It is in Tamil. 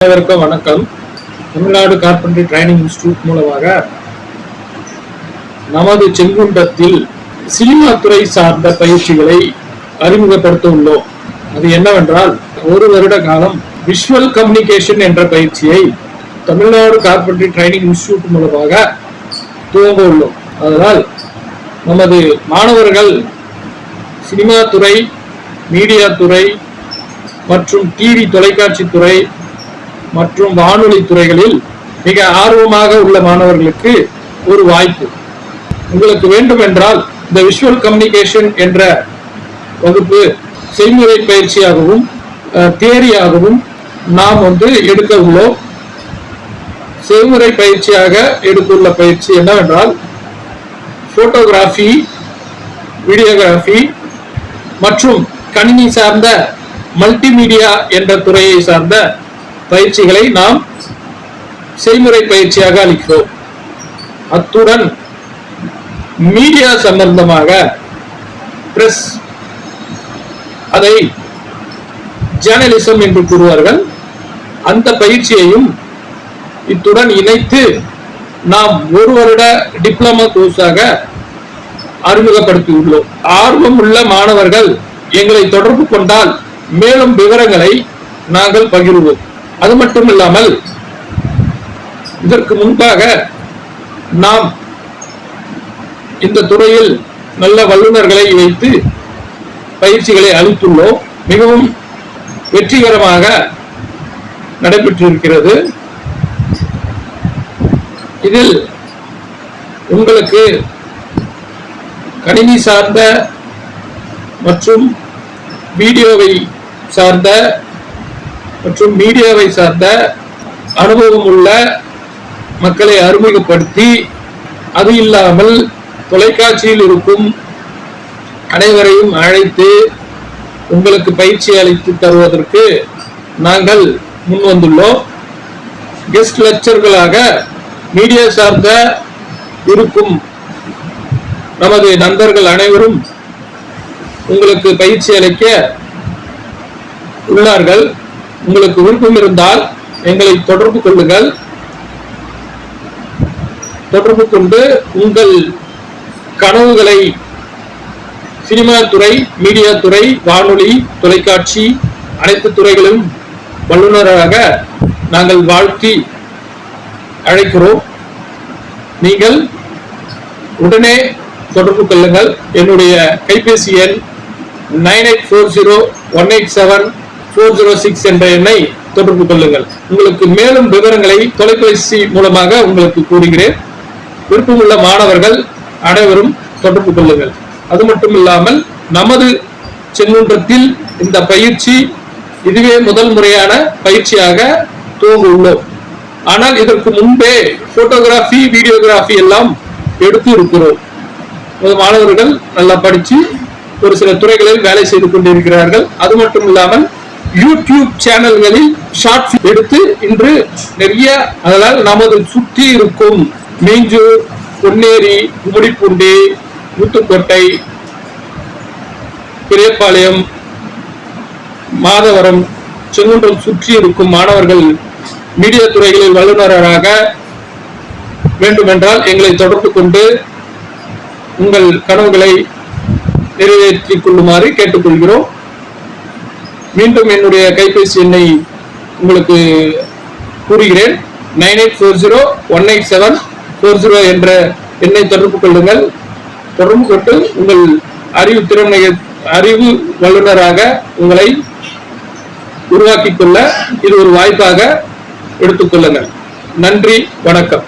அனைவருக்கும் வணக்கம். தமிழ்நாடு கார்பெண்டரி ட்ரைனிங் இன்ஸ்டிடியூட் மூலமாக நமது செங்குன்றத்தில் சினிமா துறை சார்ந்த பயிற்சிகளை அறிமுகப்படுத்த உள்ளோம். அது என்னவென்றால், ஒரு வருட காலம் விஷுவல் கம்யூனிகேஷன் என்ற பயிற்சியை தமிழ்நாடு கார்பெண்டரி ட்ரைனிங் இன்ஸ்டிடியூட் மூலமாக துவங்க உள்ளோம். அதனால் நமது மாணவர்கள் சினிமா துறை, மீடியா துறை மற்றும் டிவி தொலைக்காட்சி துறை மற்றும் வானொலி துறைகளில் மிக ஆர்வமாக உள்ள மாணவர்களுக்கு ஒரு வாய்ப்பு. உங்களுக்கு வேண்டும் என்றால் இந்த விஷுவல் கம்யூனிகேஷன் என்ற வகுப்பு செய்முறை பயிற்சியாகவும் தியரியாகவும் நாம் எடுக்க உள்ளோம். செய்முறை பயிற்சியாக எடுத்துள்ள பயிற்சி என்னவென்றால், போட்டோகிராஃபி, வீடியோகிராஃபி மற்றும் கணினி சார்ந்த மல்டிமீடியா என்ற துறையை சார்ந்த பயிற்சிகளை நாம் செய்முறை பயிற்சியாக அளிக்கிறோம். அத்துடன் மீடியா சம்பந்தமாக பிரஸ், அதை ஜேர்னலிசம் என்று கூறுவார்கள், அந்த பயிற்சியையும் இத்துடன் இணைத்து நாம் ஒரு வருட டிப்ளமா கோர்ஸாக அறிமுகப்படுத்தியுள்ளோம். ஆர்வம் உள்ள மாணவர்கள் எங்களை தொடர்பு கொண்டால் மேலும் விவரங்களை நாங்கள் பகிர்வோம். அது மட்டுமில்லாமல் இதற்கு முன்பாக நாம் இந்த துறையில் நல்ல வல்லுநர்களை வைத்து பயிற்சிகளை அளித்துள்ளோம். மிகவும் வெற்றிகரமாக நடைபெற்றிருக்கிறது. இதில் உங்களுக்கு கணினி சார்ந்த மற்றும் வீடியோவை சார்ந்த மற்றும் மீடியாவை சார்ந்த அனுபவம் உள்ள மக்களை அறிமுகப்படுத்தி, அது இல்லாமல் தொலைக்காட்சியில் இருக்கும் அனைவரையும் அழைத்து உங்களுக்கு பயிற்சி அளித்து தருவதற்கு நாங்கள் முன் வந்துள்ளோம். கெஸ்ட் லெக்சர்களாக மீடியா சார்ந்த இருக்கும் நமது நண்பர்கள் அனைவரும் உங்களுக்கு பயிற்சி அளிக்க உள்ளார்கள். உங்களுக்கு விருப்பம் இருந்தால் எங்களை தொடர்பு கொள்ளுங்கள். தொடர்பு கொண்டு உங்கள் கனவுகளை சினிமா துறை, மீடியா துறை, வானொலி, தொலைக்காட்சி அனைத்து துறைகளிலும் வல்லுநராக நாங்கள் வாழ்த்தி அழைக்கிறோம். நீங்கள் உடனே தொடர்பு கொள்ளுங்கள். என்னுடைய கைபேசி எண் 9840187406 என்ற எண்ணை தொடர்பு கொள்ளுங்கள். உங்களுக்கு மேலும் விவரங்களை தொலைபேசி மூலமாக உங்களுக்கு கூறுகிறேன். விருப்பமுள்ள மாணவர்கள் அனைவரும் தொடர்பு கொள்ளுங்கள். அது மட்டும் இல்லாமல் நமது செங்குன்றத்தில் இந்த பயிற்சி இதுவே முதல் முறையான பயிற்சியாக துவங்க உள்ளோம். ஆனால் இதற்கு முன்பே போட்டோகிராஃபி, வீடியோகிராஃபி எல்லாம் எடுத்து இருக்கிறோம். மாணவர்கள் நல்லா படிச்சு ஒரு சில துறைகளில் வேலை செய்து கொண்டிருக்கிறார்கள். அது மட்டும் இல்லாமல் யூடியூப் சேனல்களில் ஷார்ட் எடுத்து இன்று நிறைய, அதனால் நமது சுற்றி இருக்கும் மீஞ்சூர், பொன்னேரி, கும்மிடிப்பூண்டி, ஊத்துக்கோட்டை, பெரியபாளையம், மாதவரம், செங்குன்றம் சுற்றி இருக்கும் மாணவர்கள் மீடியா துறைகளில் வல்லுநராக வேண்டுமென்றால் எங்களை தொடர்பு கொண்டு உங்கள் கனவுகளை நிறைவேற்றிக் கொள்ளுமாறு கேட்டுக்கொள்கிறோம். மீண்டும் என்னுடைய கைபேசி எண்ணை உங்களுக்கு கூறுகிறேன். 9840187406 என்ற எண்ணை தொடர்பு கொள்ளுங்கள். தொடர்பு கொண்டு உங்கள் அறிவு வல்லுநராக உங்களை உருவாக்கிக் கொள்ள இது ஒரு வாய்ப்பாக எடுத்துக்கொள்ளுங்கள். நன்றி, வணக்கம்.